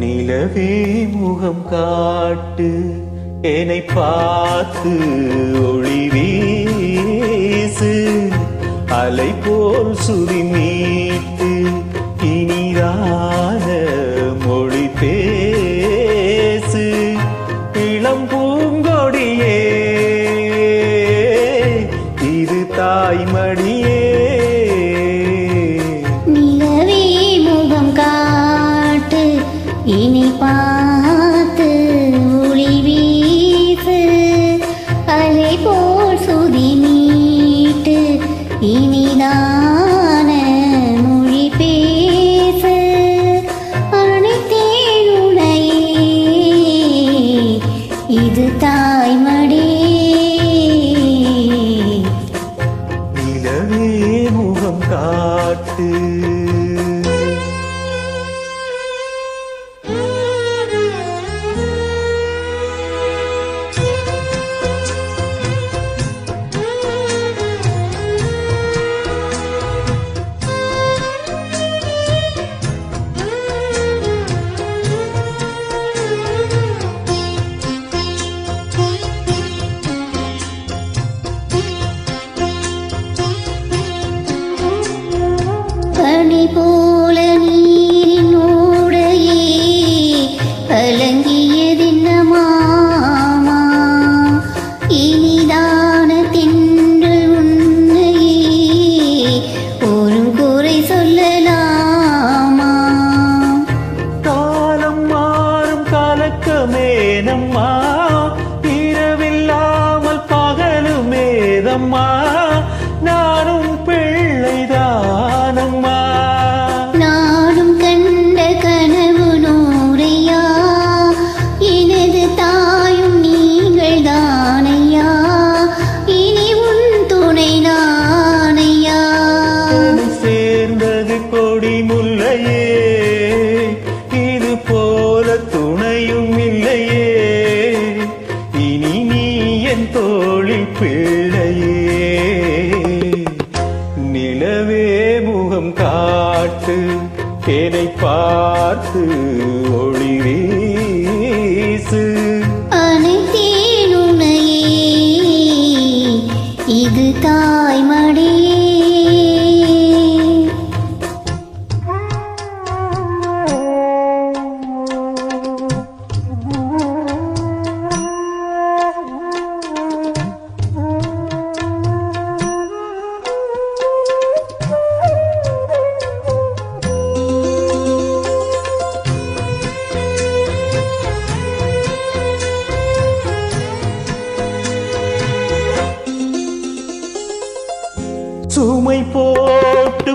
நிலவே முகம் காட்டு என்னை பார்த்து ஒளி வீசு அலை போல் சுதி மீட்டு இனிதான மொழி பேசு இளம் பூங்கொடியே இது தாய்மடியே நிலவே முகம் காட்டு இனி பார்த்து ஒளி வீசு அலை போல் சுதி மீட்டு இனிதான மொழி பேசு அனைத்தேன் உனையே இது தாய்மடியே நிலவே முகம் காட்டு பனி போல நீரினோடையே கலங்கியதின்ன மாமா இனிதான திங்கள் உன்னையே ஒரு குறை சொல்லலாமா காலம் மாறும் கலக்கமேனம்மா இரவில்லாமல் பகலுமேதம்மா நானும் பிள்ளைதானம்மா நானும் கண்ட கனவு நூறையா எனது தாயும் நீங்கள் தானையா இனி உன் துணை நானையா என்னை சேர்ந்தது கொடி முல்லையே இது போல துணையும் இல்லையே இனி நீ என் தோளில் பிள்ளையே நிலவே முகம் காட்டு என்னை பார்த்து ஒளி வீசு அனைத்தேன் உனையே இது தாய்மடியே சுமை போட்டு